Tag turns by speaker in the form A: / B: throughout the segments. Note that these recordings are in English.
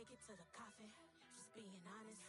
A: take it to the coffin, just being honest.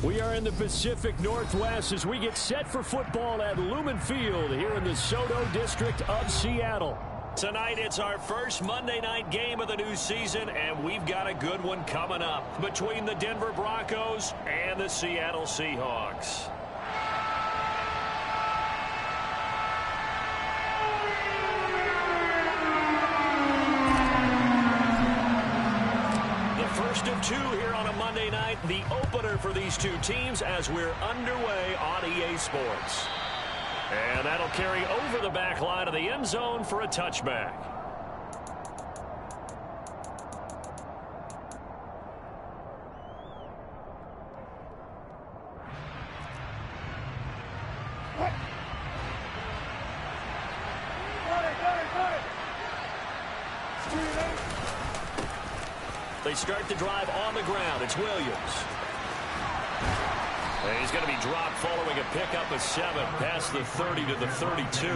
B: We are in the Pacific Northwest as we get set for football at Lumen Field here in the Soto District of Seattle. Tonight, it's our first Monday night game of the new season, and we've got a good one coming up between the Denver Broncos and the Seattle Seahawks. First of two here on a Monday night, the opener for these two teams as we're underway on EA Sports. And that'll carry over the back line of the end zone for a touchback. They start the drive on the ground. It's Williams. And he's going to be dropped following a pickup of 7 past the 30 to the 32.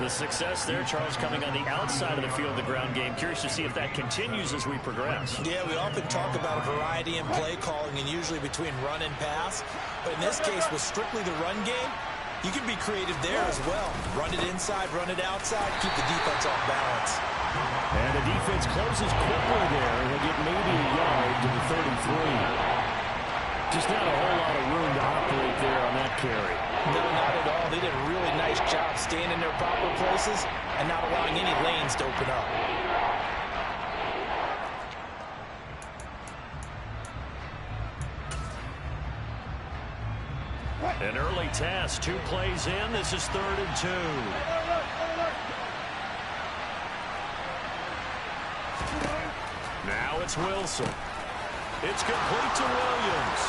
B: The success there, Charles, coming on the outside of the field, the ground game. Curious to see if that continues as we progress.
C: Yeah, we often talk about a variety in play calling and usually between run and pass. But in this case, with strictly the run game, you can be creative there as well. Run it inside, run it outside, keep the defense off balance.
B: And the defense closes quickly there. He'll get maybe a yard to the 33. Just not a whole lot of room to operate there on that carry.
C: No, not at all. They did a really nice job staying in their proper places and not allowing any lanes to open up.
B: An early task, 2 plays in. This is 3rd and 2. Now it's Wilson. It's complete to Williams.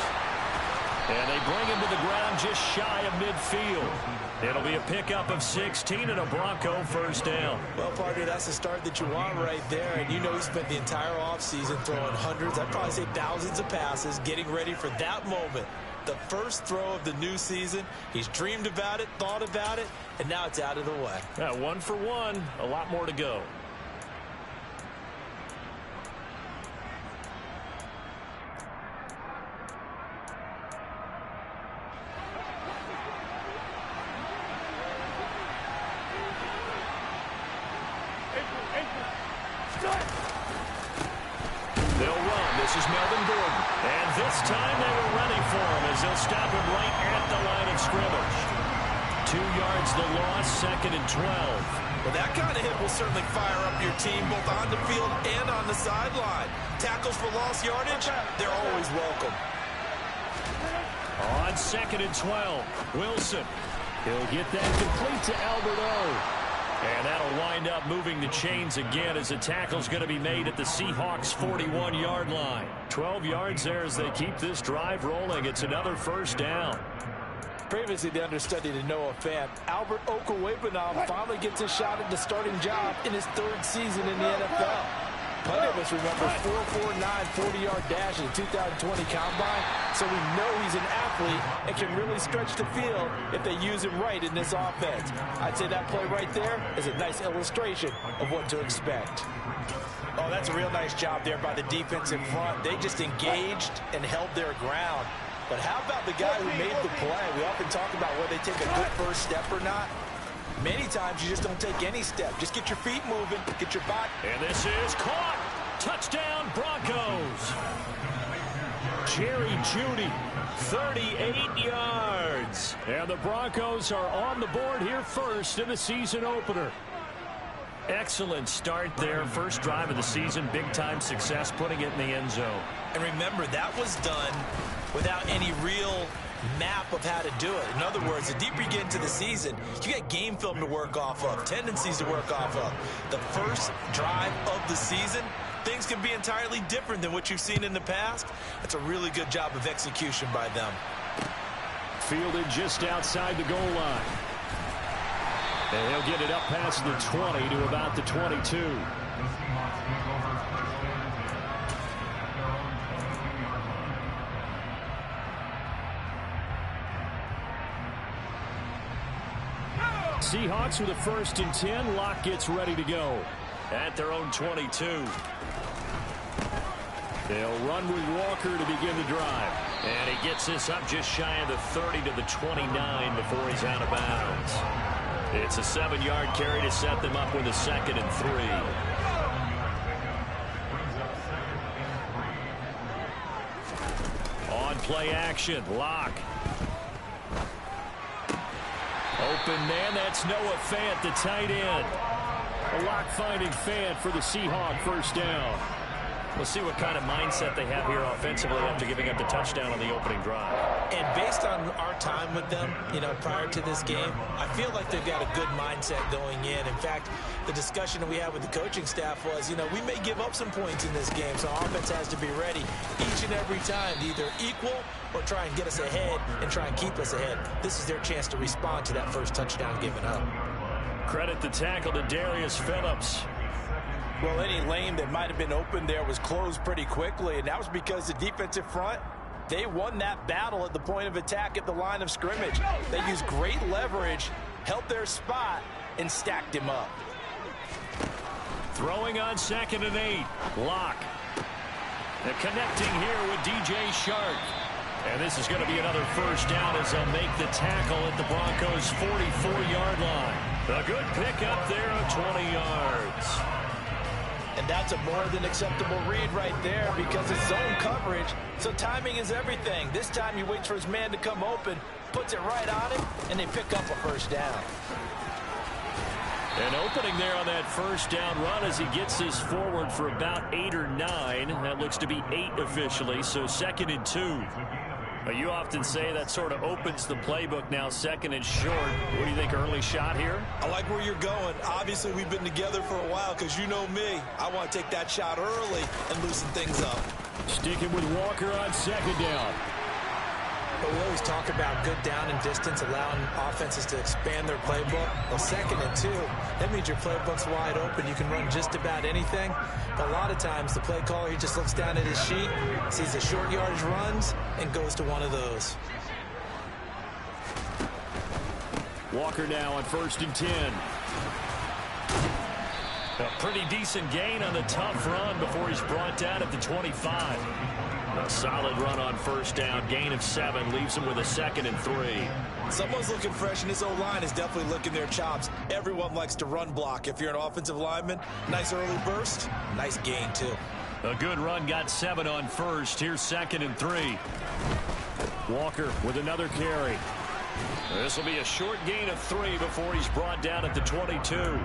B: And they bring him to the ground just shy of midfield. It'll be a pickup of 16 and a Bronco first down.
C: Well, partner, that's the start that you want right there. And you know he spent the entire offseason throwing hundreds, I'd probably say thousands of passes, getting ready for that moment. The first throw of the new season. He's dreamed about it, thought about it, and now it's out of the way.
B: Yeah, 1 for 1. A lot more to go. They'll run. This is Melvin Gordon. And this time they were ready for him as they'll stop him right at the line of scrimmage. 2 yards the loss, 2nd and 12.
C: Well, that kind of hit will certainly fire up your team both on the field and on the sideline. Tackles for lost yardage, they're always welcome.
B: On 2nd and 12, Wilson. He'll get that complete to Albert O. And that'll wind up moving the chains again as the tackle's going to be made at the Seahawks' 41-yard line. 12 yards there as they keep this drive rolling. It's another first down.
C: Previously the understudy to Noah Fant, Albert Okwuegbunam finally gets a shot at the starting job in his 3rd season in the NFL. Plenty of us remember 4.49 40-yard dash in the 2020 Combine, so we know he's an athlete and can really stretch the field if they use him right in this offense. I'd say that play right there is a nice illustration of what to expect. Oh, that's a real nice job there by the defense in front. They just engaged and held their ground. But how about the guy who made the play? We often talk about whether they take a good first step or not. Many times you just don't take any step. Just get your feet moving, get your body.
B: And this is caught. Touchdown, Broncos. Jerry Jeudy, 38 yards. And the Broncos are on the board here first in the season opener. Excellent start there. First drive of the season. Big-time success putting it in the end zone.
C: And remember, that was done without any real map of how to do it. In other words, the deeper you get into the season, you got game film to work off of, tendencies to work off of. The first drive of the season, things can be entirely different than what you've seen in the past. It's a really good job of execution by them.
B: Fielded just outside the goal line. And he'll get it up past the 20 to about the 22. Seahawks with a 1st and 10. Locke gets ready to go at their own 22. They'll run with Walker to begin the drive. And he gets this up just shy of the 30 to the 29 before he's out of bounds. It's a 7-yard carry to set them up with a 2nd and 3. On play action, Locke. Open man, that's Noah Fant, the tight end. A Locke finding Fant for the Seahawk 1st down. We'll see what kind of mindset they have here offensively after giving up the touchdown on the opening drive.
C: And based on our time with them, prior to this game, I feel like they've got a good mindset going in. In fact, the discussion that we had with the coaching staff was, we may give up some points in this game, so our offense has to be ready each and every time to either equal or try and get us ahead and try and keep us ahead. This is their chance to respond to that first touchdown given up.
B: Credit the tackle to Darius Phillips.
C: Well, any lane that might have been open there was closed pretty quickly, and that was because the defensive front, they won that battle at the point of attack at the line of scrimmage. They used great leverage, held their spot, and stacked him up.
B: Throwing on 2nd and 8. Locke. And connecting here with DJ Shark. And this is going to be another 1st down as they'll make the tackle at the Broncos' 44-yard line. A good pickup there of 20 yards.
C: And that's a more than acceptable read right there because it's zone coverage, so timing is everything. This time he waits for his man to come open, puts it right on him, and they pick up a 1st down.
B: An opening there on that 1st down run as he gets this forward for about 8 or 9. That looks to be 8 officially, so 2nd and 2. You often say that sort of opens the playbook now, 2nd and short. What do you think, early shot here?
C: I like where you're going. Obviously, we've been together for a while because you know me. I want to take that shot early and loosen things up.
B: Sticking with Walker on 2nd down.
C: But we always talk about good down and distance, allowing offenses to expand their playbook. Well, 2nd and 2, that means your playbook's wide open. You can run just about anything. But a lot of times, the play caller, he just looks down at his sheet, sees the short yardage runs, and goes to one of those.
B: Walker now on 1st and 10. A pretty decent gain on the tough run before he's brought down at the 25. A solid run on 1st down, gain of 7, leaves him with a 2nd and 3.
C: Someone's looking fresh, and this O-line is definitely licking their chops. Everyone likes to run block. If you're an offensive lineman, nice early burst, nice gain too.
B: A good run, got 7 on 1st. Here's 2nd and 3. Walker with another carry. This will be a short gain of 3 before he's brought down at the 22.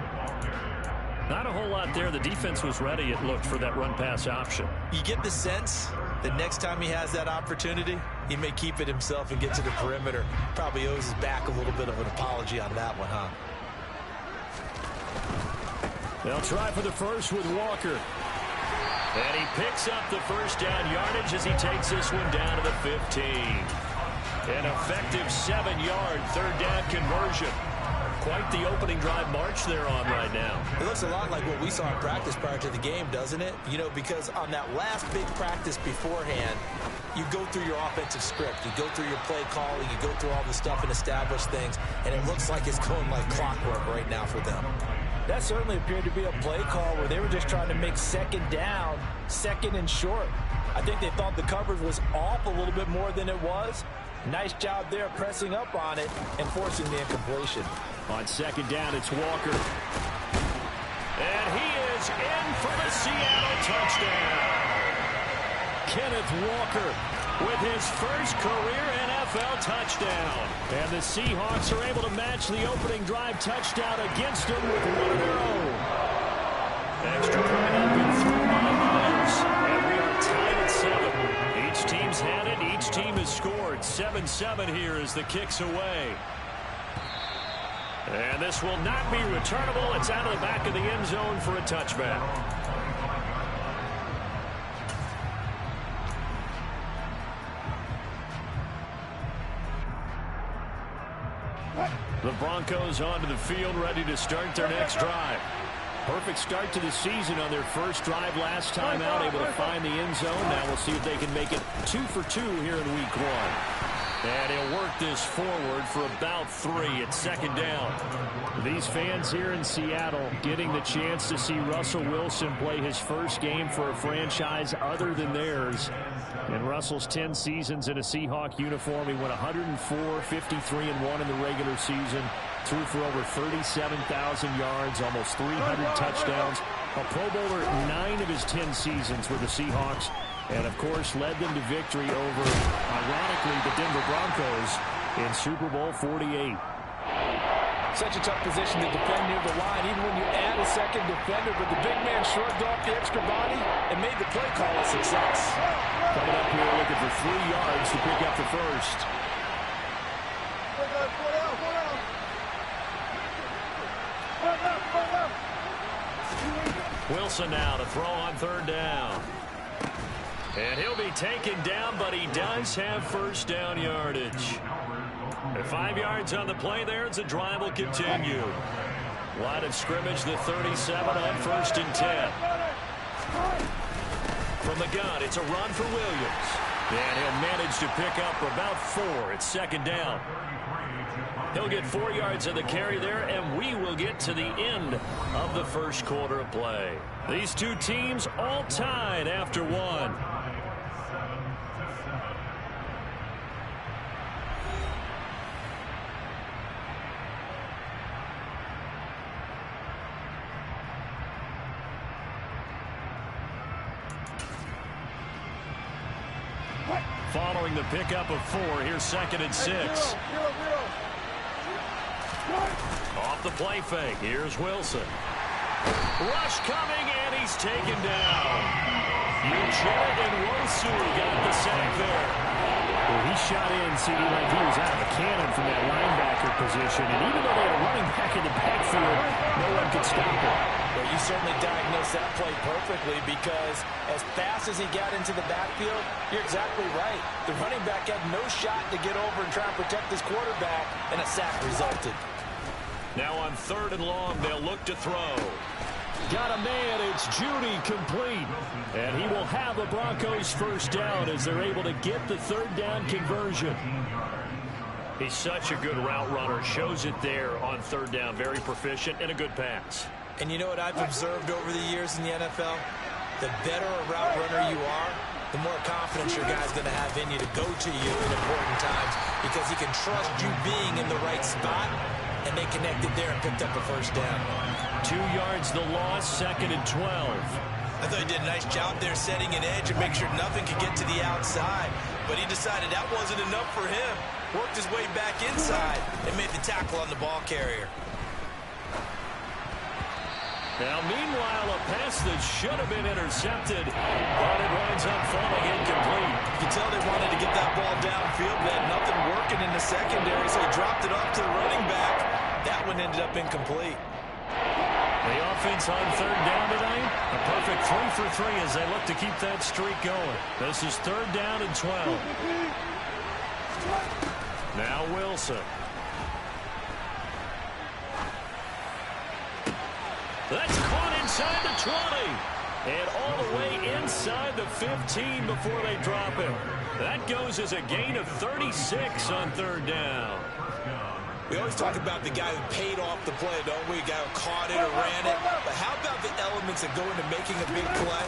B: Not a whole lot there. The defense was ready, it looked, for that run-pass option.
C: You get the sense that next time he has that opportunity, he may keep it himself and get to the perimeter. Probably owes his back a little bit of an apology on that one, huh?
B: They'll try for the first with Walker. And he picks up the 1st down yardage as he takes this one down to the 15. An effective 7-yard 3rd down conversion. Quite the opening drive march they're on right now.
C: It looks a lot like what we saw in practice prior to the game, doesn't it? Because on that last big practice beforehand, you go through your offensive script. You go through your play calling. You go through all the stuff and establish things. And it looks like it's going like clockwork right now for them. That certainly appeared to be a play call where they were just trying to make 2nd down, 2nd and short. I think they thought the coverage was off a little bit more than it was. Nice job there pressing up on it and forcing the incompletion.
B: On 2nd down, it's Walker. And he is in for the Seattle touchdown. Kenneth Walker with his first career NFL touchdown. And the Seahawks are able to match the opening drive touchdown against him with one of their own. Extra point up in 3 miles. And we are tied at 7. Each team's had it. Each team has scored. 7-7 here as the kick's away. And this will not be returnable. It's out of the back of the end zone for a touchback. The Broncos onto the field, ready to start their next drive. Perfect start to the season on their first drive last time out, able to find the end zone. Now we'll see if they can make it 2 for 2 here in week 1. And he'll work this forward for about 3. It's second down. These fans here in Seattle getting the chance to see Russell Wilson play his first game for a franchise other than theirs. In Russell's 10 seasons in a Seahawk uniform, he went 104, 53-1 in the regular season, threw for over 37,000 yards, almost 300 touchdowns. A Pro Bowler 9 of his 10 seasons with the Seahawks. And, of course, led them to victory over, ironically, the Denver Broncos in Super Bowl 48.
C: Such a tough position to defend near the line, even when you add a second defender. But the big man shrugged off the extra body and made the play call a success.
B: Coming up here looking for 3 yards to pick up the first. Wilson now to throw on third down. And he'll be taken down, but he does have first down yardage. And 5 yards on the play there as the drive will continue. Line of scrimmage, the 37 on 1st and 10. From the gun, it's a run for Williams. And he'll manage to pick up about 4. It's second down. He'll get 4 yards of the carry there, and we will get to the end of the first quarter of play. These two teams all tied after 1. Following the pickup of 4, here's 2nd and 6. Off the play fake, here's Wilson. Rush coming, and he's taken down. Uchenna and Wosu got the sack there. Well, he shot in, CD, like he was out of a cannon from that linebacker position. And even though they had a running back in the backfield, no one could stop him.
C: Well, you certainly diagnosed that play perfectly, because as fast as he got into the backfield, you're exactly right. The running back had no shot to get over and try and protect his quarterback, and a sack resulted.
B: Now on 3rd and long, they'll look to throw. Got a man, it's Judy, complete. And he will have the Broncos first down as they're able to get the 3rd down conversion. He's such a good route runner. Shows it there on 3rd down. Very proficient and a good pass.
C: And you know what I've observed over the years in the NFL? The better a route runner you are, the more confidence your guy's going to have in you to go to you in important times, because he can trust you being in the right spot, and they connected there and picked up a first down.
B: 2 yards the loss, 2nd and 12.
C: I thought he did a nice job there setting an edge and make sure nothing could get to the outside, but he decided that wasn't enough for him. Worked his way back inside and made the tackle on the ball carrier.
B: Now, meanwhile, a pass that should have been intercepted, but it winds up falling incomplete.
C: You can tell they wanted to get that ball downfield. They had nothing working in the secondary, so he dropped it off to the running back. That one ended up incomplete.
B: The offense on 3rd down tonight, a perfect 3 for 3 as they look to keep that streak going. This is 3rd down and 12. Now Wilson. That's caught inside the 20. And all the way inside the 15 before they drop him. That goes as a gain of 36 on 3rd down.
C: We always talk about the guy who paid off the play, don't we? The guy who caught it or ran it. But how about the elements that go into making a big play?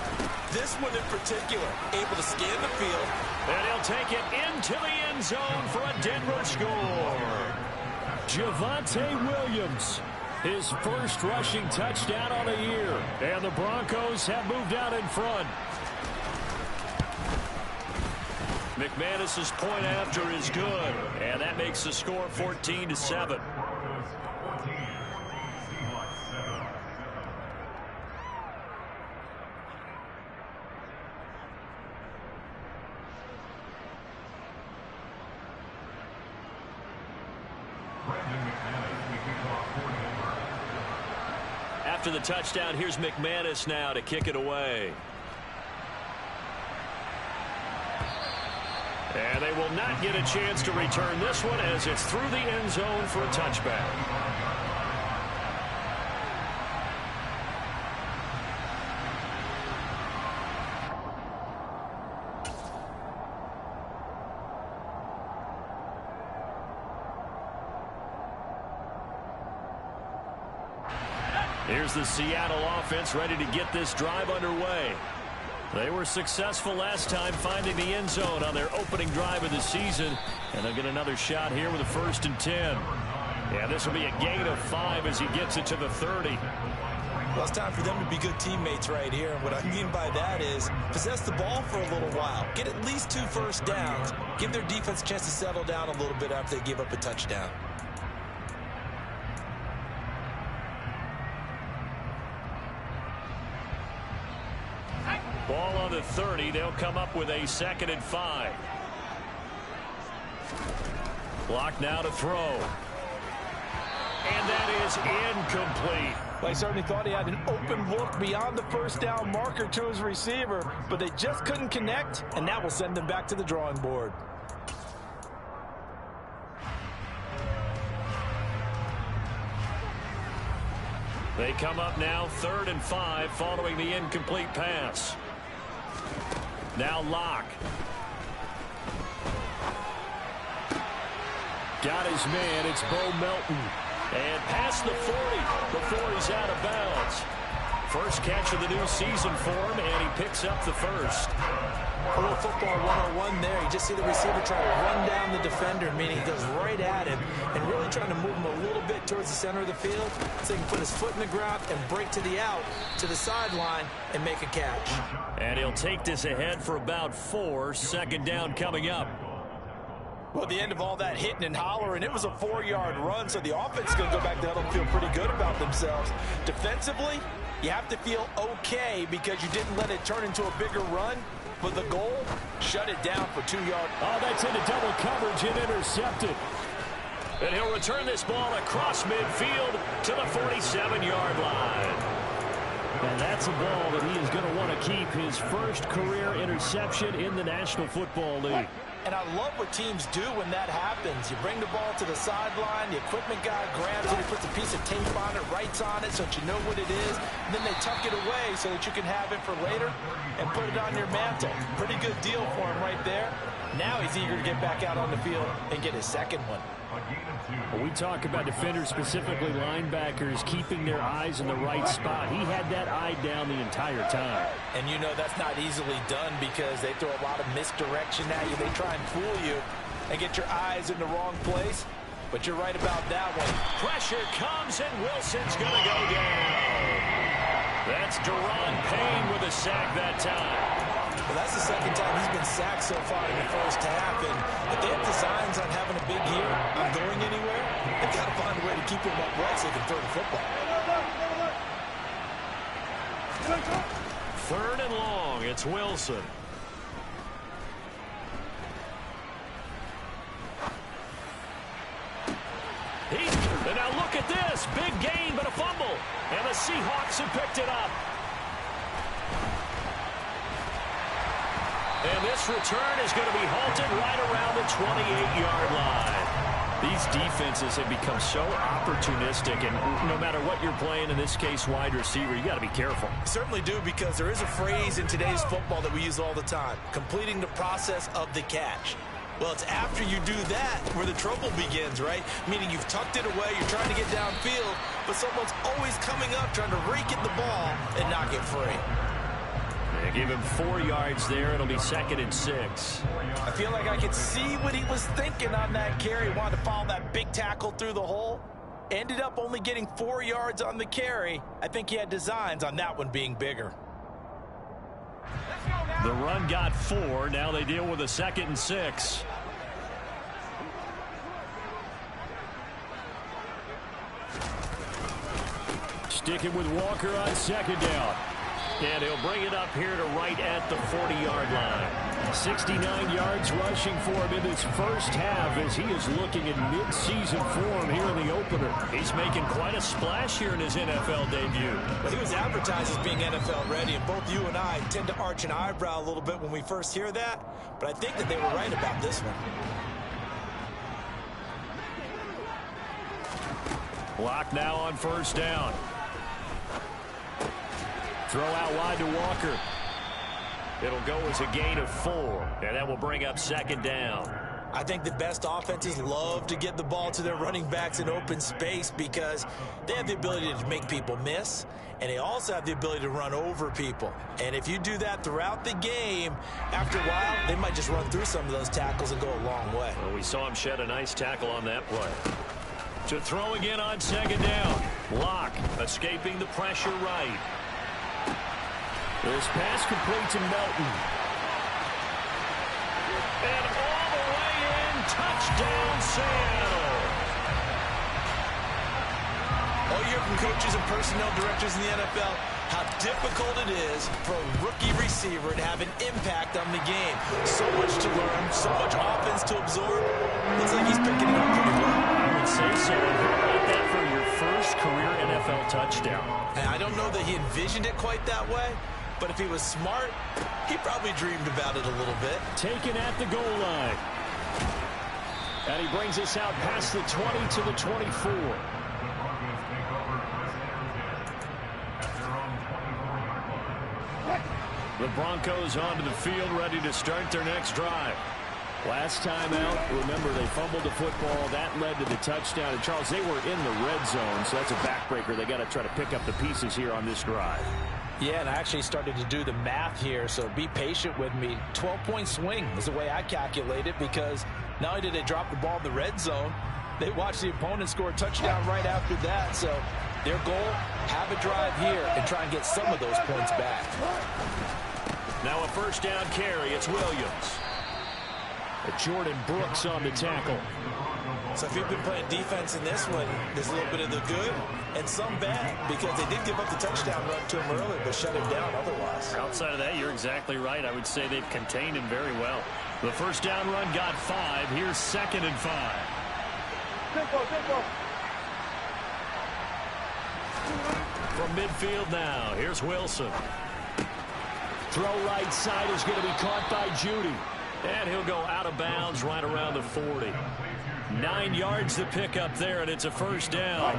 C: This one in particular, able to scan the field.
B: And he'll take it into the end zone for a Denver score. Javonte Williams, his first rushing touchdown on the year. And the Broncos have moved out in front. McManus's point after is good, and that makes the score 14-7. after the touchdown. Here's McManus now to kick it away. And they will not get a chance to return this one as it's through the end zone for a touchback. Here's the Seattle offense ready to get this drive underway. They were successful last time finding the end zone on their opening drive of the season. And they'll get another shot here with a 1st and 10. Yeah, this will be a gain of 5 as he gets it to the 30.
C: Well, it's time for them to be good teammates right here. And what I mean by that is possess the ball for a little while. Get at least 2 first downs. Give their defense a chance to settle down a little bit after they give up a touchdown.
B: Ball on the 30. They'll come up with a 2nd and 5. Block now to throw. And that is incomplete.
C: Well, he certainly thought he had an open look beyond the first down marker to his receiver, but they just couldn't connect, and that will send them back to the drawing board.
B: They come up now 3rd and 5 following the incomplete pass. Now Locke. Got his man. It's Bo Melton. And past the 40 before he's out of bounds. First catch of the new season for him, and he picks up the 1st.
C: A little football 101 there. You just see the receiver try to run down the defender, meaning he goes right at him and really trying to move him a little bit towards the center of the field so he can put his foot in the ground and break to the out, to the sideline, and make a catch.
B: And he'll take this ahead for about 4. 2nd down coming up.
C: Well, at the end of all that hitting and hollering, it was a 4-yard run, so the offense is going to go back to huddle and feel pretty good about themselves. Defensively, you have to feel okay because you didn't let it turn into a bigger run. But the goal, shut it down for 2 yards.
B: Oh, that's into double coverage and intercepted. And he'll return this ball across midfield to the 47-yard line. And that's a ball that he is going to want to keep, his first career interception in the National Football League.
C: And I love what teams do when that happens. You bring the ball to the sideline, the equipment guy grabs it, he puts a piece of tape on it, writes on it so that you know what it is, and then they tuck it away so that you can have it for later and put it on your mantle. Pretty good deal for him right there. Now he's eager to get back out on the field and get his 2nd one.
B: When we talk about defenders, specifically linebackers, keeping their eyes in the right spot. He had that eye down the entire time.
C: And you know that's not easily done because they throw a lot of misdirection at you. They try and fool you and get your eyes in the wrong place. But you're right about that one.
B: Pressure comes and Wilson's going to go down. That's Deron Payne with a sack that time.
C: Well, that's the 2nd time he's been sacked so far in the first half. And if they have designs on having a big year, not going anywhere, they've got to find a way to keep him upright so they can throw the football.
B: 3rd and long. It's Wilson. And now look at this. Big gain, but a fumble. And the Seahawks have picked it up. And this return is going to be halted right around the 28-yard line. These defenses have become so opportunistic, and no matter what you're playing, in this case wide receiver, you got to be careful.
C: Certainly do, because there is a phrase in today's football that we use all the time, completing the process of the catch. Well, it's after you do that where the trouble begins, right? Meaning you've tucked it away, you're trying to get downfield, but someone's always coming up trying to rake at the ball and not get free.
B: They give him 4 yards there. It'll be 2nd and 6.
C: I feel like I could see what he was thinking on that carry. He wanted to follow that big tackle through the hole. Ended up only getting 4 yards on the carry. I think he had designs on that one being bigger.
B: The run got 4. Now they deal with a 2nd and 6. Sticking with Walker on 2nd down. And he'll bring it up here to right at the 40-yard line. 69 yards rushing for him in this first half as he is looking in mid-season form here in the opener. He's making quite a splash here in his NFL debut.
C: Well, he was advertised as being NFL ready, and both you and I tend to arch an eyebrow a little bit when we first hear that, but I think that they were right about this one.
B: Block now on first down. Throw out wide to Walker. It'll go as a gain of 4, and that will bring up second down.
C: I think the best offenses love to get the ball to their running backs in open space because they have the ability to make people miss, and they also have the ability to run over people. And if you do that throughout the game, after a while, they might just run through some of those tackles and go a long way.
B: Well, we saw him shed a nice tackle on that play. To throw again on second down. Locke escaping the pressure right. This pass complete to Melton. And all the way in, touchdown Seattle.
C: All you hear from coaches and personnel directors in the NFL, how difficult it is for a rookie receiver to have an impact on the game. So much to learn, so much offense to absorb. Looks like he's picking it up pretty well.
B: I would say so. How about that for your first career NFL touchdown?
C: And I don't know that he envisioned it quite that way, but if he was smart, he probably dreamed about it a little bit.
B: Taken at the goal line. And he brings us out past the 20 to the 24. The Broncos onto the field, ready to start their next drive. Last time out, remember, they fumbled the football. That led to the touchdown. And, Charles, they were in the red zone, so that's a backbreaker. They got to try to pick up the pieces here on this drive.
C: Yeah, and I actually started to do the math here, so be patient with me. 12-point swing is the way I calculate it because not only did they drop the ball in the red zone, they watched the opponent score a touchdown right after that. So their goal, have a drive here and try and get some of those points back.
B: Now a first down carry. It's Williams. Jordan Brooks on the tackle.
C: So if you've been playing defense in this one, there's a little bit of the good and some bad because they did give up the touchdown run to him earlier but shut him down otherwise.
B: Outside of that, you're exactly right. I would say they've contained him very well. The first down run got 5. Here's 2nd and 5. From midfield now, here's Wilson. Throw right side is going to be caught by Judy. And he'll go out of bounds right around the 40. 9 yards to pick up there, and it's a first down.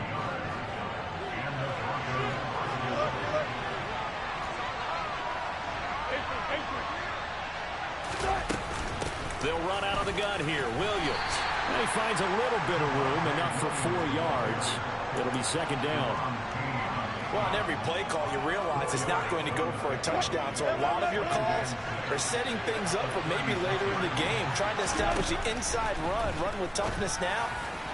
B: They'll run out of the gun here. Williams. And he finds a little bit of room, enough for 4 yards. It'll be second down.
C: Well, on every play call, you realize it's not going to go for a touchdown. So a lot of your calls are setting things up for maybe later in the game, trying to establish the inside run with toughness now,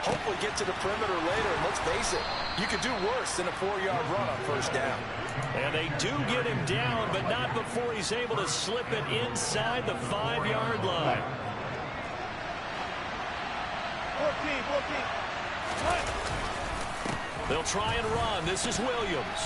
C: hopefully get to the perimeter later. And let's face it, you could do worse than a 4-yard run on first down.
B: And they do get him down, but not before he's able to slip it inside the 5-yard line.
D: 14.
B: They'll try and run. This is Williams.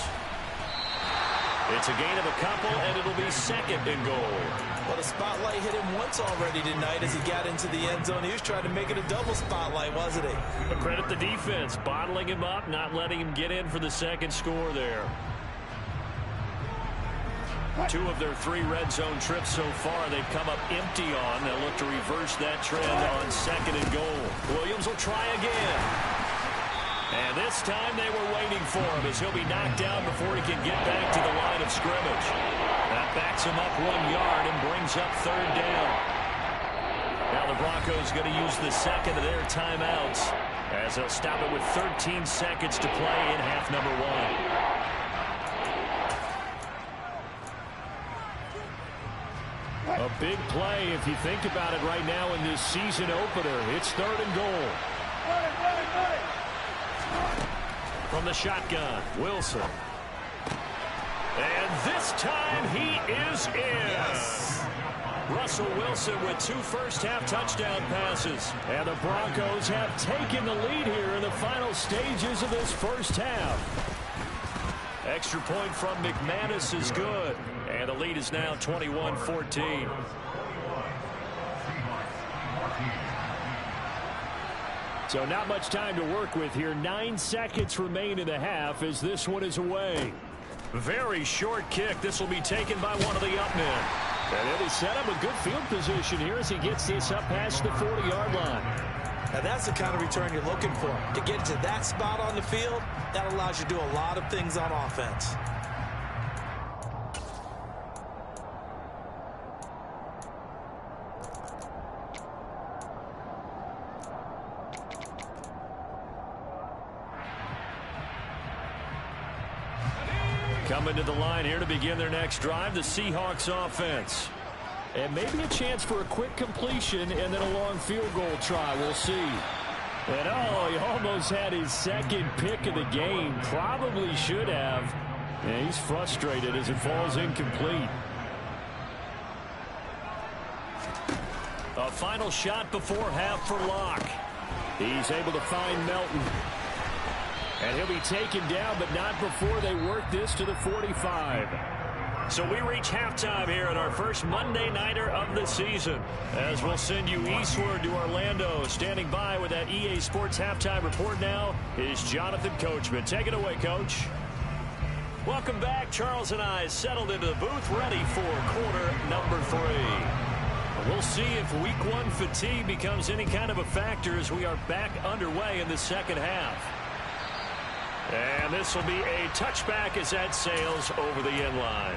B: It's a gain of a couple, and it'll be 2nd and goal.
C: Well, the spotlight hit him once already tonight as he got into the end zone. He was trying to make it a double spotlight, wasn't he?
B: But credit the defense, bottling him up, not letting him get in for the second score there. 2 of their 3 red zone trips so far they've come up empty on. They'll look to reverse that trend on 2nd and goal. Williams will try again. And this time they were waiting for him as he'll be knocked down before he can get back to the line of scrimmage. That backs him up 1 yard and brings up 3rd down. Now the Broncos going to use the 2nd of their timeouts as they'll stop it with 13 seconds to play in half number 1. A big play if you think about it right now in this season opener. It's 3rd and goal. From the shotgun, Wilson. And this time he is in.
C: Yes.
B: Russell Wilson with 2 first-half touchdown passes. And the Broncos have taken the lead here in the final stages of this first half. Extra point from McManus is good. And the lead is now 21-14. So not much time to work with here. 9 seconds remain in the half as this one is away. Very short kick. This will be taken by one of the up men. And then he set up a good field position here as he gets this up past the 40-yard line.
C: Now that's the kind of return you're looking for. To get to that spot on the field, that allows you to do a lot of things on offense.
B: Coming to the line here to begin their next drive, the Seahawks offense. And maybe a chance for a quick completion and then a long field goal try. We'll see. And oh, he almost had his second pick of the game. Probably should have. And he's frustrated as it falls incomplete. A final shot before half for Locke. He's able to find Melton. And he'll be taken down, but not before they work this to the 45. So we reach halftime here at our first Monday Nighter of the season. As we'll send you eastward to Orlando. Standing by with that EA Sports halftime report now is Jonathan Coachman. Take it away, Coach. Welcome back. Charles and I settled into the booth, ready for quarter number 3. We'll see if week 1 fatigue becomes any kind of a factor as we are back underway in the second half. And this will be a touchback as that sails over the end line.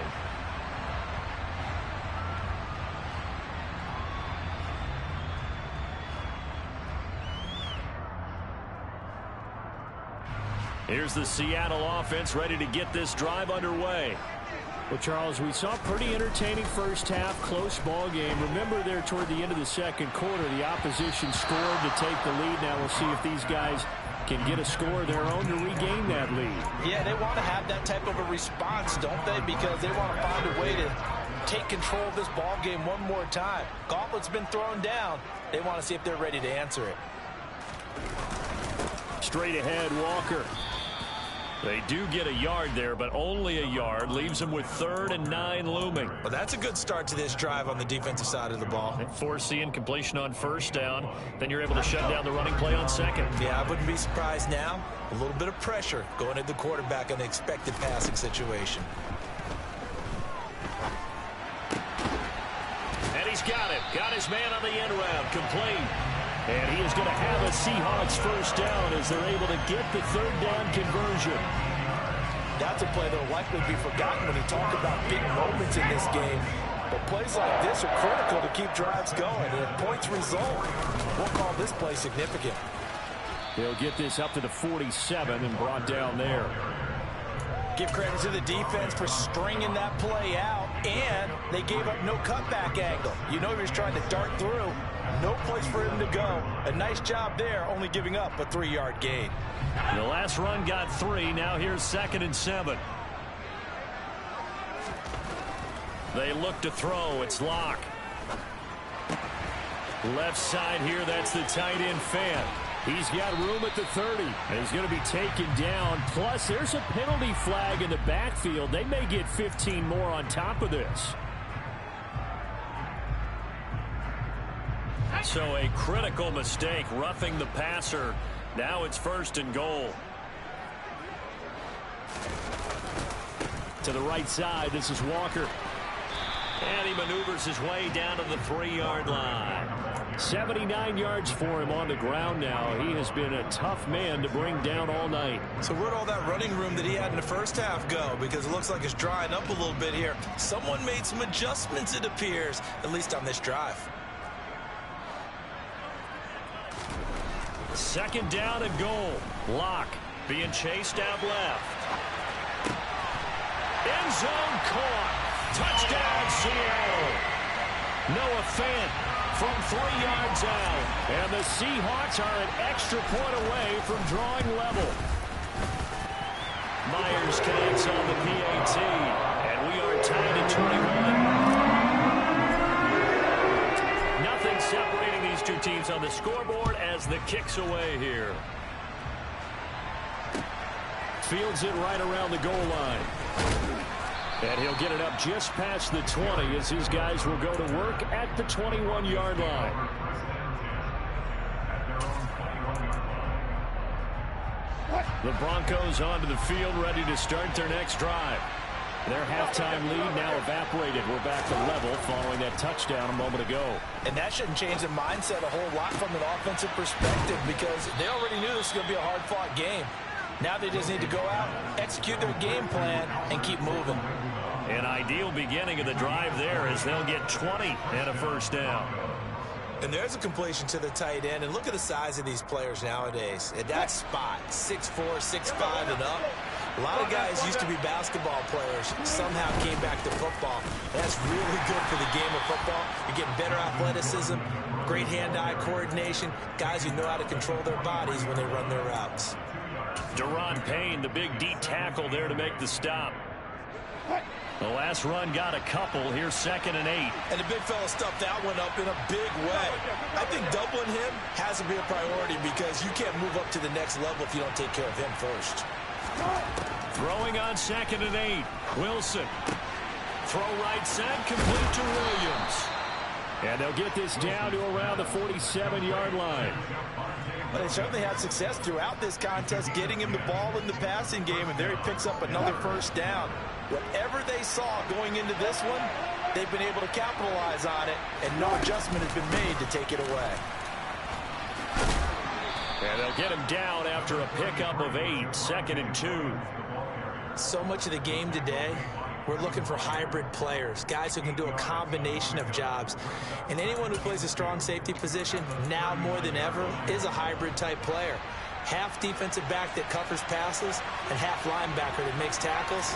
B: Here's the Seattle offense ready to get this drive underway. Well, Charles, we saw a pretty entertaining first half, close ball game. Remember there toward the end of the second quarter, the opposition scored to take the lead. Now we'll see if these guys can get a score of their own to regain that lead.
C: Yeah, they want to have that type of a response, don't they? Because they want to find a way to take control of this ball game one more time. Gauntlet's been thrown down. They want to see if they're ready to answer it.
B: Straight ahead, Walker. They do get a yard there, but only a yard. Leaves them with 3rd and 9 looming.
C: Well, that's a good start to this drive on the defensive side of the ball.
B: Force the incompletion on first down. Then you're able to shut down the running play on second.
C: Yeah, I wouldn't be surprised now. A little bit of pressure going at the quarterback in an expected passing situation.
B: And he's got it. Got his man on the end round. Complete. And he is going to have a Seahawks first down as they're able to get the 3rd down conversion.
C: That's a play that will likely be forgotten when you talk about big moments in this game. But plays like this are critical to keep drives going. And if points result, we'll call this play significant.
B: They'll get this up to the 47 and brought down there.
C: Give credit to the defense for stringing that play out, and they gave up no cutback angle. You know he was trying to dart through. No place for him to go. A nice job there, only giving up a 3-yard gain.
B: The last run got 3. Now here's 2nd and 7. They look to throw. It's Locke. Left side here, that's the tight end Fant. He's got room at the 30. And he's going to be taken down. Plus, there's a penalty flag in the backfield. They may get 15 more on top of this. So a critical mistake, roughing the passer. Now it's 1st and goal. To the right side, this is Walker. And he maneuvers his way down to the 3-yard line. 79 yards for him on the ground now. He has been a tough man to bring down all night.
C: So where'd all that running room that he had in the first half go? Because it looks like it's drying up a little bit here. Someone made some adjustments, it appears, at least on this drive.
B: 2nd down and goal. Locke being chased out left. End zone caught. Touchdown, Seattle. Noah Fant from 3 yards out. And the Seahawks are an extra point away from drawing level. Myers connects on the PAT. And we are tied at 21. Nothing separating these two teams on the scoreboard as the kick's away here. fields it right around the goal line. And he'll get it up just past the 20 as his guys will go to work at the 21-yard line. The Broncos onto the field, ready to start their next drive. Their halftime lead now evaporated. We're back to level following that touchdown a moment ago.
C: And that shouldn't change the mindset a whole lot from an offensive perspective because they already knew this was going to be a hard-fought game. Now they just need to go out, execute their game plan, and keep moving.
B: An ideal beginning of the drive there as they'll get 20 and a first down.
D: And there's a completion to the tight end. And look at the size of these players nowadays. At that spot, 6'4", 6'5", and up. A lot of guys used to be basketball players, somehow came back to football. That's really good for the game of football. You're getting better athleticism, great hand-eye coordination, guys who know how to control their bodies when they run their routes.
B: Deron Payne, the big D tackle there to make the stop. The last run got a couple. Here's 2nd and 8.
D: And the big fella stuffed that one up in a big way. I think doubling him has to be a priority because you can't move up to the next level if you don't take care of him first.
B: Throwing on 2nd and 8. Wilson. Throw right side, complete to Williams. And they'll get this down to around the 47-yard line.
C: But they certainly had success throughout this contest, getting him the ball in the passing game, and there he picks up another first down. Whatever they saw going into this one, they've been able to capitalize on it, and no adjustment has been made to take it away.
B: And they'll get him down after a pickup of 8, 2nd and 2.
D: So much of the game today, we're looking for hybrid players, guys who can do a combination of jobs. And anyone who plays a strong safety position, now more than ever, is a hybrid type player. Half defensive back that covers passes and half linebacker that makes tackles.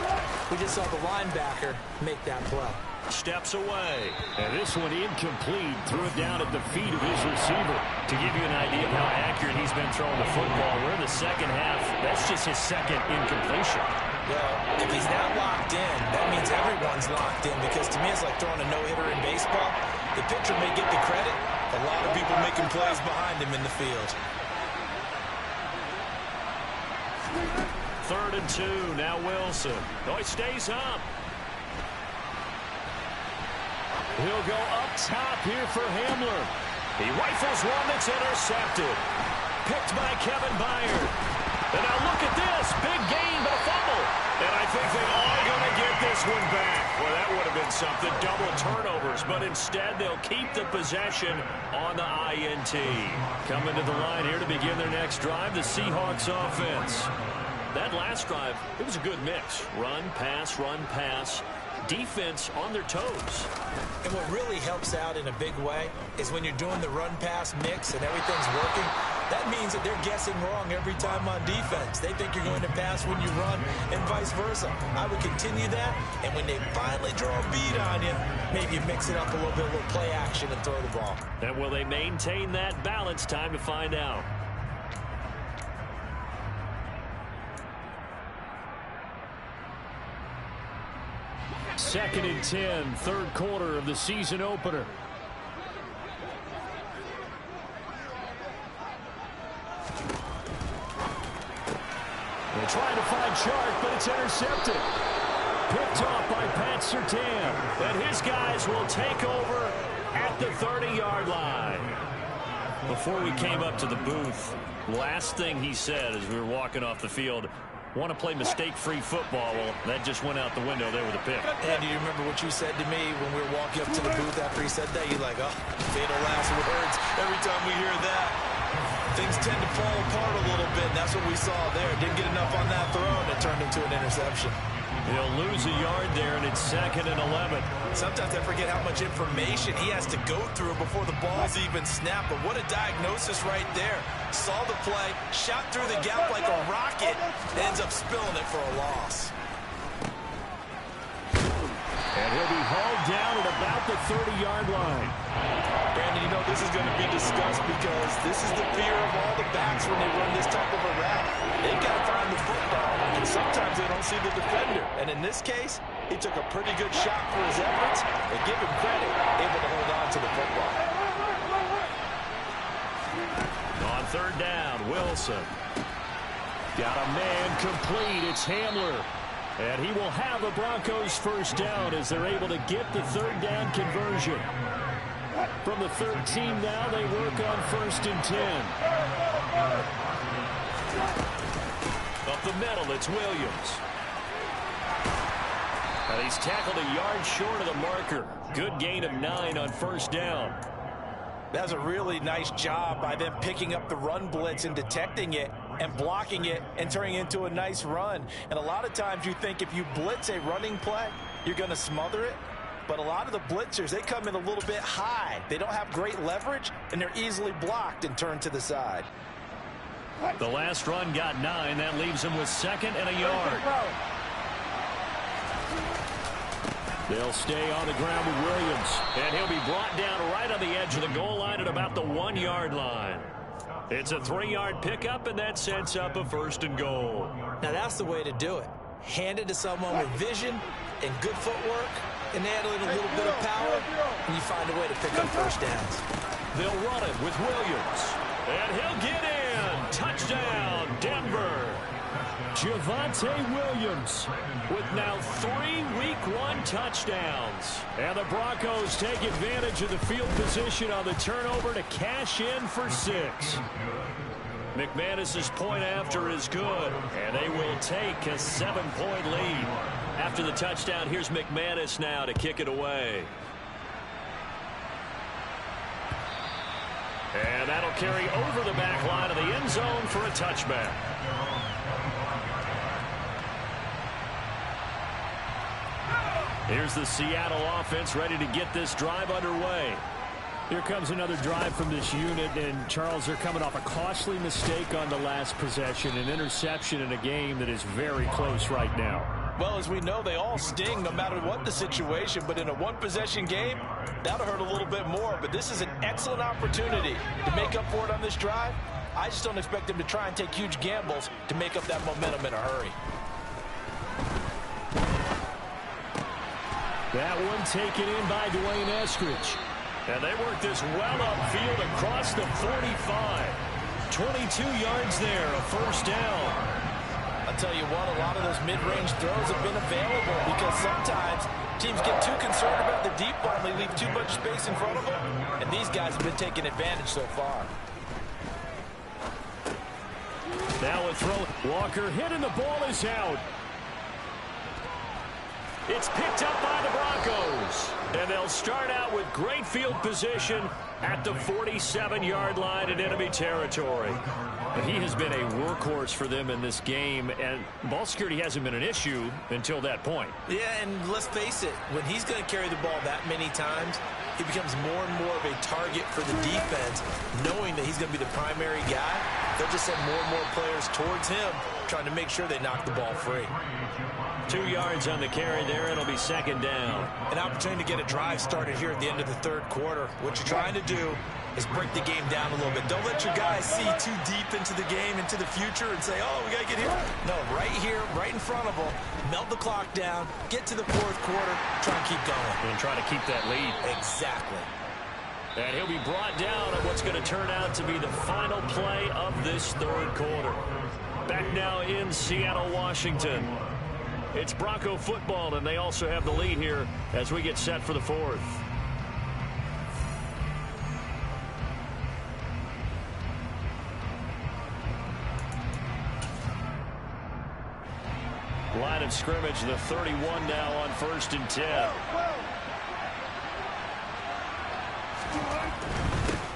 D: We just saw the linebacker make that play.
B: Steps away. And this one incomplete. Threw it down at the feet of his receiver. To give you an idea of how accurate he's been throwing the football, we're in the second half. That's just his second incompletion.
D: Well, if he's not locked in, that means everyone's locked in because to me it's like throwing a no-hitter in baseball. The pitcher may get the credit. A lot of people making plays behind him in the field.
B: 3rd and 2. Now Wilson. Oh, he stays up. He'll go up top here for Hamler. He rifles one that's intercepted. Picked by Kevin Byard. And now look at this. Big gain, but a fumble. And I think they are going to get this one back. Well, that would have been something. Double turnovers. But instead, they'll keep the possession on the INT. Coming to the line here to begin their next drive, the Seahawks offense. That last drive, it was a good mix. Run, pass, defense on their toes.
D: And what really helps out in a big way is when you're doing the run-pass mix and everything's working, that means that they're guessing wrong every time on defense. They think you're going to pass when you run and vice versa. I would continue that, and when they finally draw a bead on you, maybe mix it up a little bit, a little play action and throw the ball.
B: And will they maintain that balance? Time to find out. Second and 10, third quarter of the season opener. They're trying to find Chark, but it's intercepted. Picked off by Pat Surtain. And his guys will take over at the 30-yard line. Before we came up to the booth, last thing he said as we were walking off the field, want to play mistake-free football. Well, that just went out the window there with a pick.
D: And do you remember what you said to me when we were walking up to the booth after he said that? You're like, oh, fatal last words. Every time we hear that, things tend to fall apart a little bit. And that's what we saw there. Didn't get enough on that throw, and it turned into an interception.
B: He'll lose a yard there, and it's 2nd and 11.
D: Sometimes I forget how much information he has to go through before the ball's even snapped. But what a diagnosis right there. Saw the play, shot through the gap like a rocket, and ends up spilling it for a loss.
B: And he'll be hauled down at about the 30-yard line.
D: Brandon, you know this is going to be discussed because this is the fear of all the backs when they run this type of a route. They've got to find the football, and sometimes they don't see the defender. And in this case, he took a pretty good shot for his efforts, and give him credit, able to hold on to the football.
B: On 3rd down, Wilson. Got a man complete. It's Hamler. And he will have the Broncos first down as they're able to get the third down conversion. From the 13 now, they work on 1st and 10. Up the middle, it's Williams. And he's tackled a yard short of the marker. Good gain of 9 on 1st down.
C: That's a really nice job by them picking up the run blitz and detecting it and blocking it and turning it into a nice run. And a lot of times you think if you blitz a running play, you're going to smother it. But a lot of the blitzers, they come in a little bit high. They don't have great leverage, and they're easily blocked and turned to the side.
B: The last run got 9. That leaves him with 2nd and a yard. They'll stay on the ground with Williams. And he'll be brought down right on the edge of the goal line at about the 1-yard line. It's a 3-yard pickup, and that sets up a 1st and goal.
D: Now that's the way to do it. Hand it to someone with vision and good footwork, and add a little bit of power, and you find a way to pick up 1st downs.
B: They'll run it with Williams. And he'll get in. Touchdown, Denver. Javonte Williams with now 3 Week 1 touchdowns. And the Broncos take advantage of the field position on the turnover to cash in for 6. McManus's point after is good, and they will take a 7-point lead. After the touchdown, here's McManus now to kick it away. And that'll carry over the back line of the end zone for a touchback. Here's the Seattle offense ready to get this drive underway. Here comes another drive from this unit, and Charles, they're coming off a costly mistake on the last possession, an interception in a game that is very close right now.
C: Well, as we know, they all sting no matter what the situation, but in a one-possession game, that'll hurt a little bit more. But this is an excellent opportunity to make up for it on this drive. I just don't expect them to try and take huge gambles to make up that momentum in a hurry.
B: That one taken in by Dwayne Eskridge. And they work this well upfield across the 45. 22 yards there, a 1st down.
C: I'll tell you what, a lot of those mid-range throws have been available because sometimes teams get too concerned about the deep ball and they leave too much space in front of them. And these guys have been taking advantage so far.
B: Now a throw. Walker hit and the ball is out. It's picked up by the Broncos. And they'll start out with great field position at the 47-yard line in enemy territory. He has been a workhorse for them in this game, and ball security hasn't been an issue until that point.
D: Yeah, and let's face it, when he's going to carry the ball that many times, he becomes more and more of a target for the defense, knowing that he's going to be the primary guy. They'll just send more and more players towards him, trying to make sure they knock the ball free.
B: 2 yards on the carry there. It'll be 2nd down.
D: An opportunity to get a drive started here at the end of the 3rd quarter. What you're trying to do is break the game down a little bit. Don't let your guys see too deep into the game, into the future, and say, oh, we got to get here. No, right here, right in front of them, melt the clock down, get to the 4th quarter, try and keep going.
B: And try to keep that lead.
D: Exactly.
B: And he'll be brought down at what's going to turn out to be the final play of this 3rd quarter. Back now in Seattle, Washington. It's Bronco football, and they also have the lead here as we get set for the 4th. Line of scrimmage, the 31 now on 1st and 10.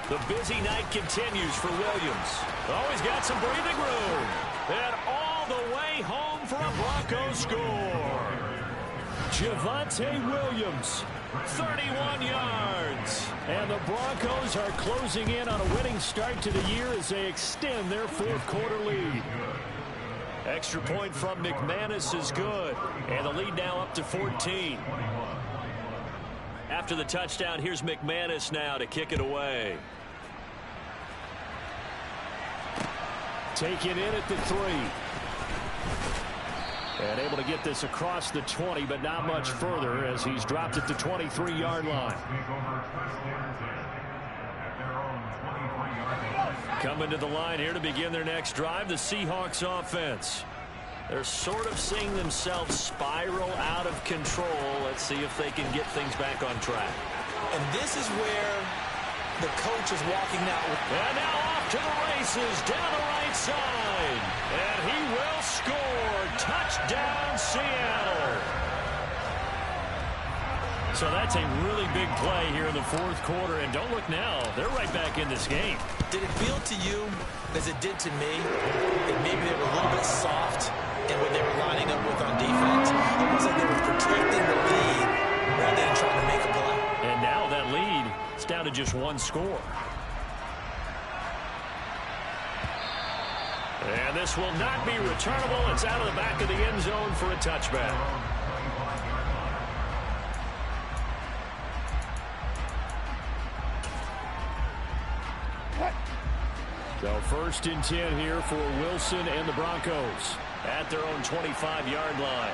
B: The busy night continues for Williams. Always got some breathing room. And all the way home for a Bronco score. Javonte Williams, 31 yards. And the Broncos are closing in on a winning start to the year as they extend their 4th quarter lead. Extra point from McManus is good. And the lead now up to 14. After the touchdown, here's McManus now to kick it away. Taken in at the 3. And able to get this across the 20, but not much further as he's dropped at the 23-yard line. Coming to the line here to begin their next drive, the Seahawks offense. They're sort of seeing themselves spiral out of control. Let's see if they can get things back on track.
D: And this is where the coach is walking now.
B: And now off to the races down the right side. And he will score. Touchdown, Seattle. So that's a really big play here in the fourth quarter. And don't look now. They're right back in this game.
D: Did it feel to you, as it did to me, that maybe they were a little bit soft in what they were lining up with on defense? Almost like they were protecting the lead rather than trying to make a play.
B: And now that lead is down to just one score. And this will not be returnable. It's out of the back of the end zone for a touchback. So 1st and 10 here for Wilson and the Broncos at their own 25-yard line.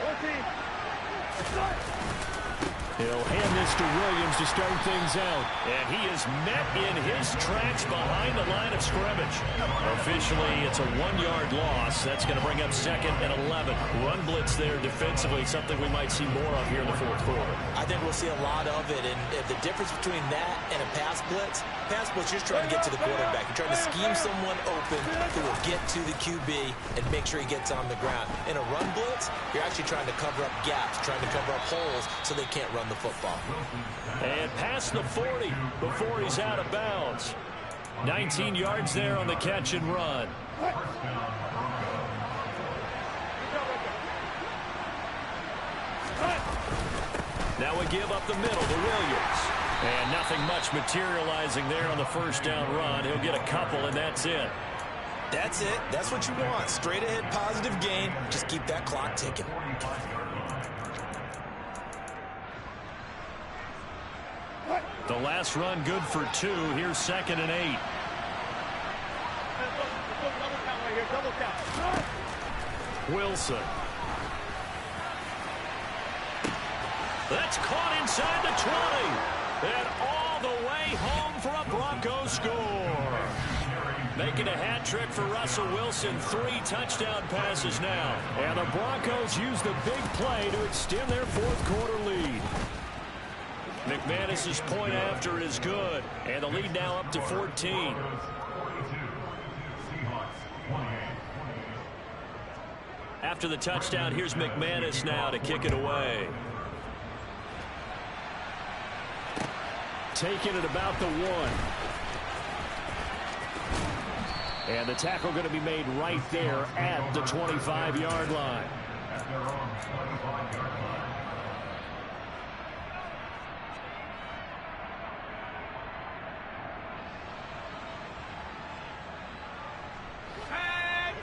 B: He'll hand this to Williams to start things out. And he is met in his tracks behind the line of scrimmage. Officially, it's a 1-yard loss. That's going to bring up 2nd and 11. Run blitz there defensively, something we might see more of here in the fourth quarter.
D: I think we'll see a lot of it. And the difference between that and a pass blitz, you're just trying to get to the quarterback. You're trying to scheme someone open who will get to the QB and make sure he gets on the ground. In a run blitz, you're actually trying to cover up gaps, trying to cover up holes so they can't run the football.
B: And past the 40 before he's out of bounds. 19 yards there on the catch and run. Now we give up the middle to Williams. And nothing much materializing there on the first down run. He'll get a couple, and that's it.
D: That's it. That's what you want. Straight ahead positive gain. Just keep that clock ticking.
B: The last run good for 2. Here's 2nd and 8. Wilson. That's caught inside the 20. And all the way home for a Broncos score. Making a hat trick for Russell Wilson. 3 touchdown passes now. And the Broncos use the big play to extend their fourth quarter lead. McManus's point after is good. And the lead now up to 14. After the touchdown, here's McManus now to kick it away. Taking it about the 1. And the tackle going to be made right there at the 25-yard line.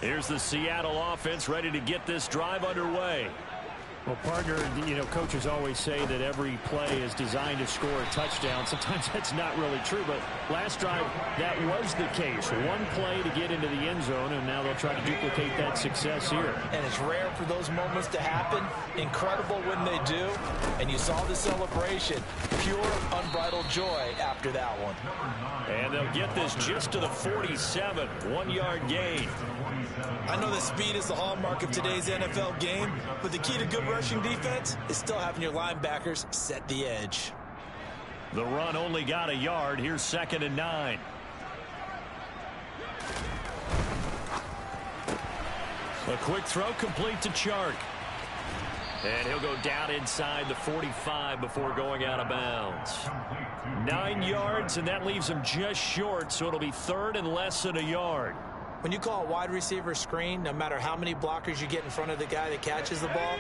B: Here's the Seattle offense ready to get this drive underway. Well, partner, coaches always say that every play is designed to score a touchdown. Sometimes that's not really true, but last drive, that was the case. One play to get into the end zone, and now they'll try to duplicate that success here.
D: And it's rare for those moments to happen. Incredible when they do. And you saw the celebration. Pure, unbridled joy after that one.
B: And they'll get this just to the 47. 1-yard gain.
D: I know that speed is the hallmark of today's NFL game, but the key to good rushing defense is still having your linebackers set the edge.
B: The run only got a yard. Here's 2nd and 9. A quick throw complete to Chark. And he'll go down inside the 45 before going out of bounds. 9 yards, and that leaves him just short, so it'll be 3rd and less than a yard.
D: When you call a wide receiver screen, no matter how many blockers you get in front of the guy that catches the ball,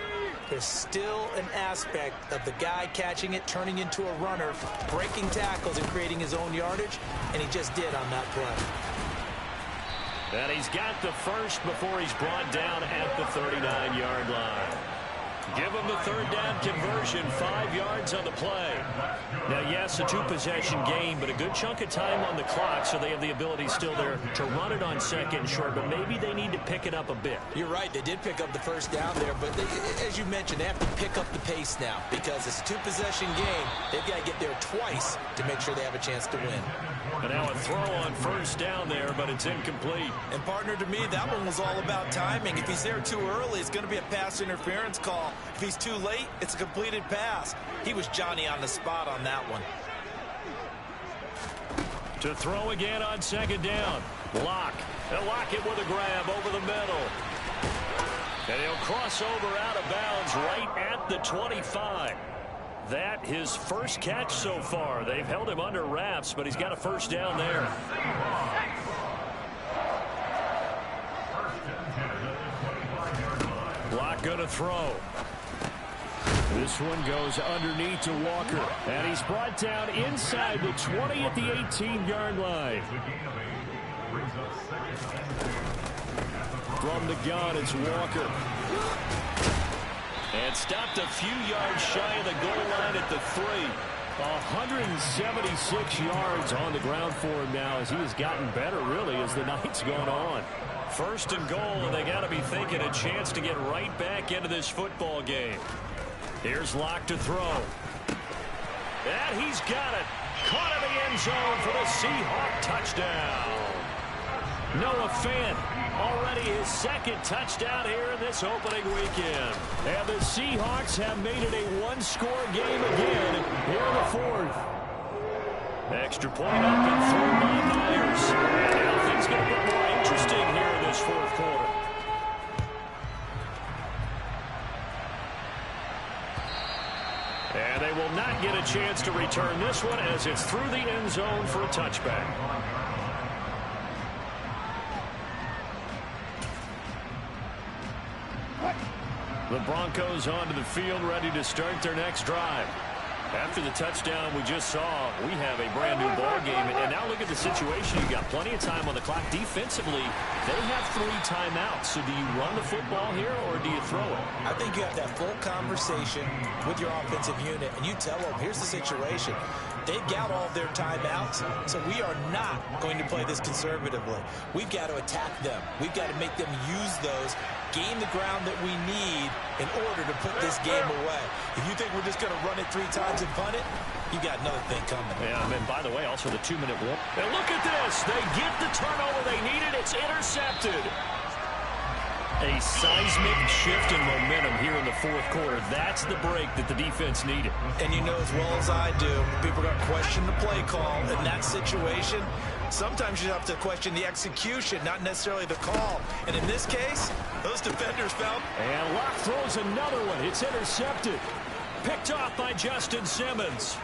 D: there's still an aspect of the guy catching it, turning into a runner, breaking tackles and creating his own yardage, and he just did on that play.
B: And he's got the first before he's brought down at the 39-yard line. Give them the third down conversion, 5 yards on the play. Now, yes, a 2-possession game, but a good chunk of time on the clock, so they have the ability still there to run it on second and short, but maybe they need to pick it up a bit.
D: You're right. They did pick up the first down there, but as you mentioned, they have to pick up the pace now because it's a 2-possession game. They've got to get there twice to make sure they have a chance to win.
B: And now a throw on first down there, but it's incomplete.
D: And partner, to me, that one was all about timing. If he's there too early, it's going to be a pass interference call. If he's too late, it's a completed pass. He was Johnny on the spot on that one.
B: To throw again on second down. Lock. They'll lock it with a grab over the middle. And he'll cross over out of bounds right at the 25. That his first catch so far. They've held him under wraps, but he's got a first down there. Lock gonna throw. This one goes underneath to Walker. And he's brought down inside the 20 at the 18-yard line. From the gun, it's Walker. And stopped a few yards shy of the goal line at the 3. 176 yards on the ground for him now as he has gotten better, really, as the night's gone on. First and goal, and they got to be thinking a chance to get right back into this football game. Here's Lock to throw. And he's got it. Caught in the end zone for the Seahawk touchdown. Noah Fant, already his second touchdown here in this opening weekend. And the Seahawks have made it a one-score game again here in the fourth. Extra point up and thrown by Myers. And now things get a bit more interesting here in this fourth quarter. And they will not get a chance to return this one as it's through the end zone for a touchback. The Broncos onto the field, ready to start their next drive. After the touchdown we just saw, we have a brand new ball game. And now look at the situation. You've got plenty of time on the clock. Defensively, they have 3 timeouts. So do you run the football here or do you throw it?
D: I think you have that full conversation with your offensive unit, and you tell them, here's the situation. They've got all of their timeouts, so we are not going to play this conservatively. We've got to attack them. We've got to make them use those, gain the ground that we need in order to put this game away. If you think we're just going to run it 3 times and punt it, you got another thing coming.
B: Yeah, and by the way, also the 2-minute warning. And look at this. They get the turnover they needed. It's intercepted. A seismic shift in momentum here in the fourth quarter. That's the break that the defense needed.
D: And you know as well as I do, people are going to question the play call in that situation. Sometimes you have to question the execution, not necessarily the call. And in this case, those defenders felt.
B: And Locke throws another one. It's intercepted. Picked off by Justin Simmons.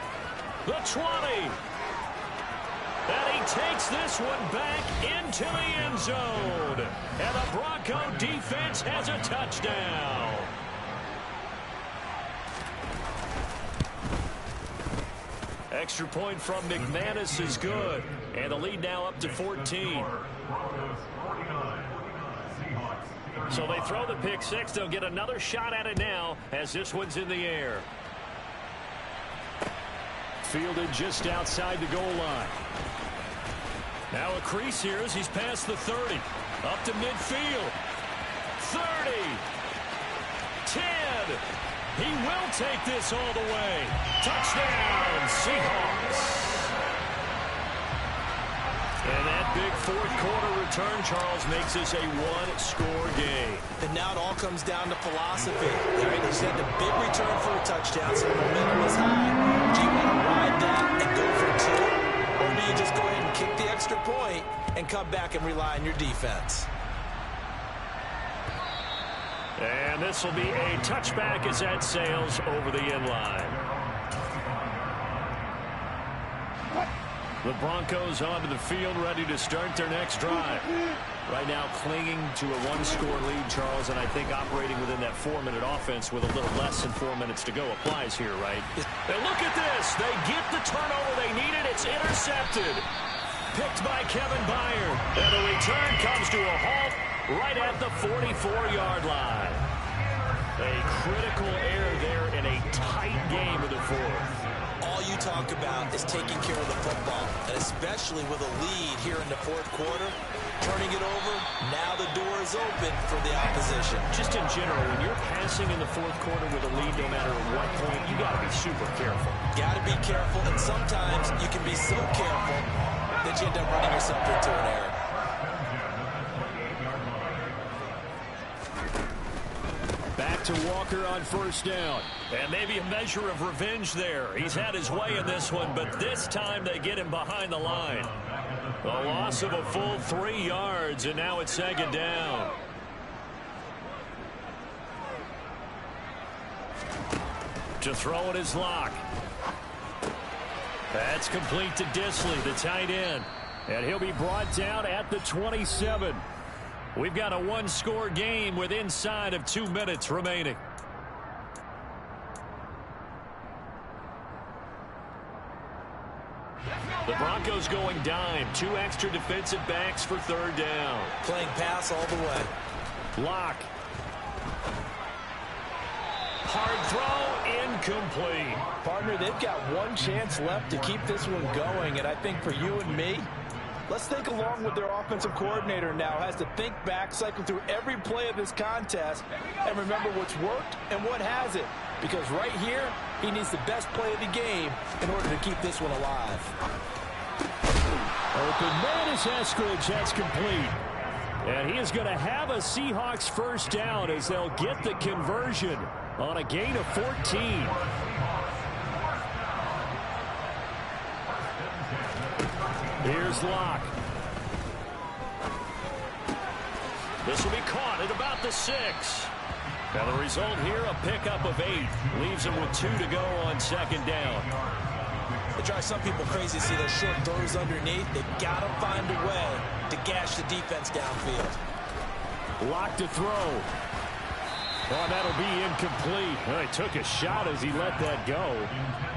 B: The 20. And he takes this one back into the end zone. And the Bronco defense has a touchdown. Extra point from McManus is good. And the lead now up to 14. So they throw the pick six. They'll get another shot at it now as this one's in the air. Fielded just outside the goal line. Now a crease here as he's past the 30. Up to midfield. 30. 10. He will take this all the way. Touchdown, Seahawks. And that big fourth quarter return, Charles, makes this a one-score game.
D: And now it all comes down to philosophy. All right, you had the big return for a touchdown, so the momentum is high. Do you want to ride that and go for 2? Or do you just go ahead and kick the extra point and come back and rely on your defense?
B: And this will be a touchback as that sails over the end line. The Broncos onto the field, ready to start their next drive. Right now clinging to a one-score lead, Charles, and I think operating within that 4-minute offense with a little less than 4 minutes to go applies here, right? And look at this. They get the turnover they needed. It's intercepted. Picked by Kevin Byard. And the return comes to a halt right at the 44-yard line. A critical error there in a tight game of the fourth.
D: All you talk about is taking care of the football, and especially with a lead here in the fourth quarter, turning it over, now the door is open for the opposition.
B: Just in general, when you're passing in the fourth quarter with a lead, no matter at what point, you got to be super careful.
D: Got to be careful, and sometimes you can be so careful that you end up running yourself into an error.
B: Back to Walker on first down. And maybe a measure of revenge there. He's had his way in this one, but this time they get him behind the line. A loss of a full 3 yards, and now it's second down. To throw it is Locke. That's complete to Disley, the tight end. And he'll be brought down at the 27. We've got a one-score game with inside of 2 minutes remaining. The Broncos going dime. 2 extra defensive backs for third down.
D: Playing pass all the way.
B: Locke. Hard throw, incomplete.
C: Partner, they've got one chance left to keep this one going, and I think for you and me, let's think along with their offensive coordinator now. Has to think back, cycle through every play of this contest, and remember what's worked and what hasn't. Because right here, he needs the best play of the game in order to keep this one alive.
B: Open man is Eskridge. That's complete. And he is going to have a Seahawks first down as they'll get the conversion on a gain of 14. Here's Locke. This will be caught at about the 6. Now the result here, a pickup of 8. Leaves him with 2 to go on second down.
D: It drives some people crazy to see those short throws underneath. They've got to find a way to gash the defense downfield.
B: Locke to throw. Oh, that'll be incomplete. Well, he took a shot as he let that go.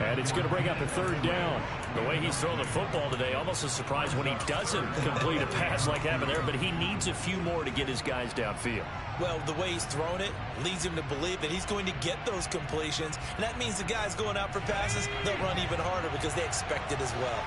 B: And it's going to bring up a third down. The way he's thrown the football today, almost a surprise when he doesn't complete a pass like happened there, but he needs a few more to get his guys downfield.
D: Well, the way he's thrown it leads him to believe that he's going to get those completions, and that means the guys going out for passes, they'll run even harder because they expect it as well.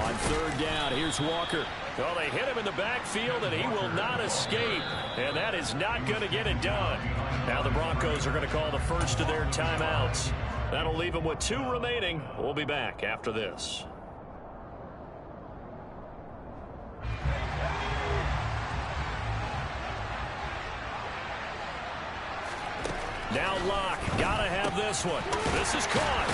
B: On third down, here's Walker. Well, they hit him in the backfield, and he will not escape. And that is not going to get it done. Now the Broncos are going to call the first of their timeouts. That'll leave them with 2 remaining. We'll be back after this. Now Locke, got to have this one. This is caught.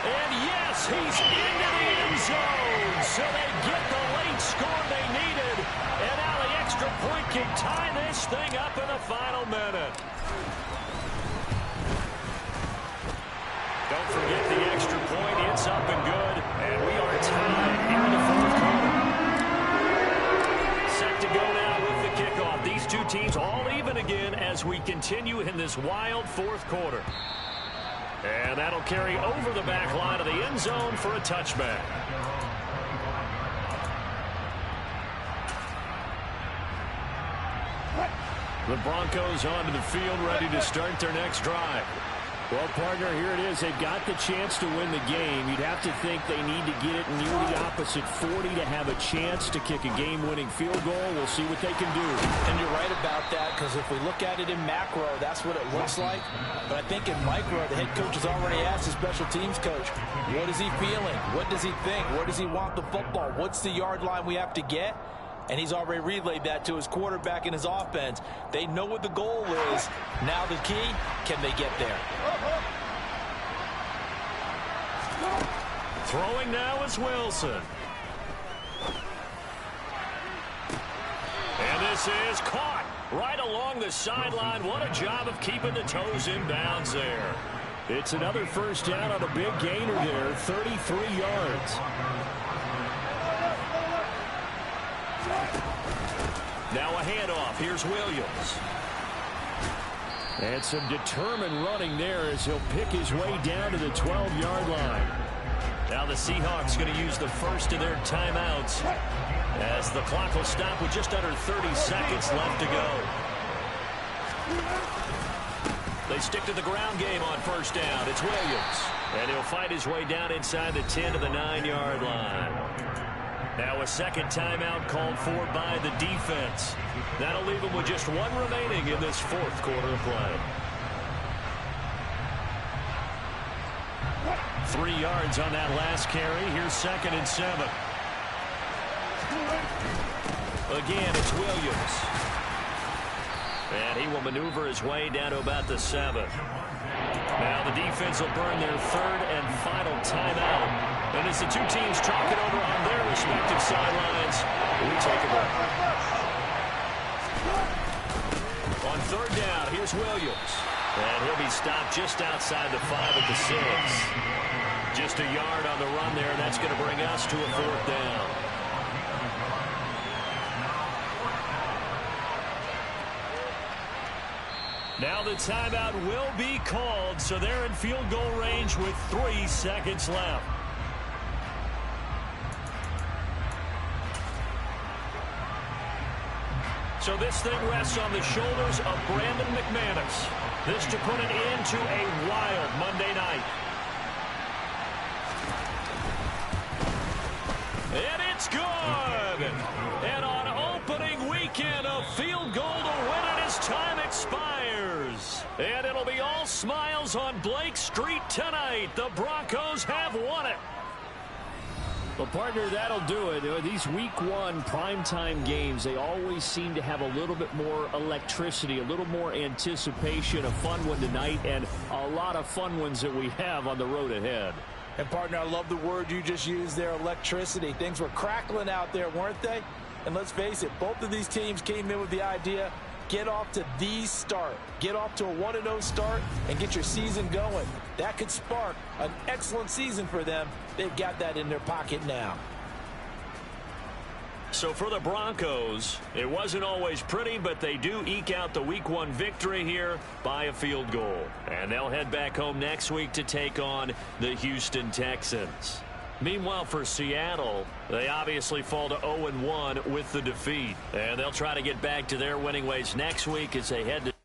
B: And yes, he's into the end zone. So they get the late score they needed. And now the extra point can tie this thing up in the final minute. Don't forget the extra point. It's up and good. And we are tied here in the fourth quarter. Set to go now with the kickoff. These two teams all even again as we continue in this wild fourth quarter. And that'll carry over the back line of the end zone for a touchback. The Broncos onto the field, ready to start their next drive. Well, partner, here it is. They've got the chance to win the game. You'd have to think they need to get it near the opposite 40 to have a chance to kick a game-winning field goal. We'll see what they can do.
C: And you're right about that, because if we look at it in macro, that's what it looks like. But I think in micro, the head coach has already asked the special teams coach, what is he feeling? What does he think? Where does he want the football? What's the yard line we have to get? And he's already relayed that to his quarterback and his offense. They know what the goal is. Now the key, can they get there?
B: Throwing now is Wilson. And this is caught right along the sideline. What a job of keeping the toes in bounds there. It's another first down on a big gainer there, 33 yards. Now a handoff. Here's Williams. And some determined running there as he'll pick his way down to the 12-yard line. Now the Seahawks going to use the first of their timeouts As the clock will stop with just under 30 seconds left to go. They stick to the ground game on first down. It's Williams. And he'll fight his way down inside the 10 to the 9-yard line. Now a second timeout called for by the defense. That'll leave them with just one remaining in this fourth quarter of play. 3 yards on that last carry. Here's 2nd and 7. Again, it's Williams. And he will maneuver his way down to about the 7. Now the defense will burn their 3rd and final timeout. And as the two teams talk it over on their respective sidelines, we take a break. On 3rd down, here's Williams. And he'll be stopped just outside the 5 at the 6. Just a yard on the run there, and that's going to bring us to a 4th down. Now the timeout will be called, so they're in field goal range with 3 seconds left. So this thing rests on the shoulders of Brandon McManus. This to put it into a wild Monday night. And it's good! And on opening weekend, a field goal to win it as time expires. And it'll be all smiles on Blake Street tonight. The Broncos have won it.
E: Well, partner, that'll do it. These Week 1 primetime games, they always seem to have a little bit more electricity, a little more anticipation. A fun one tonight, and a lot of fun ones that we have on the road ahead.
C: And, partner, I love the word you just used there, electricity. Things were crackling out there, weren't they? And let's face it, both of these teams came in with the idea, get off to the start. Get off to a 1-0 start and get your season going. That could spark an excellent season for them. They've got that in their pocket now.
B: So for the Broncos, it wasn't always pretty, but they do eke out the Week 1 victory here by a field goal. And they'll head back home next week to take on the Houston Texans. Meanwhile, for Seattle, they obviously fall to 0-1 with the defeat. And they'll try to get back to their winning ways next week as they head to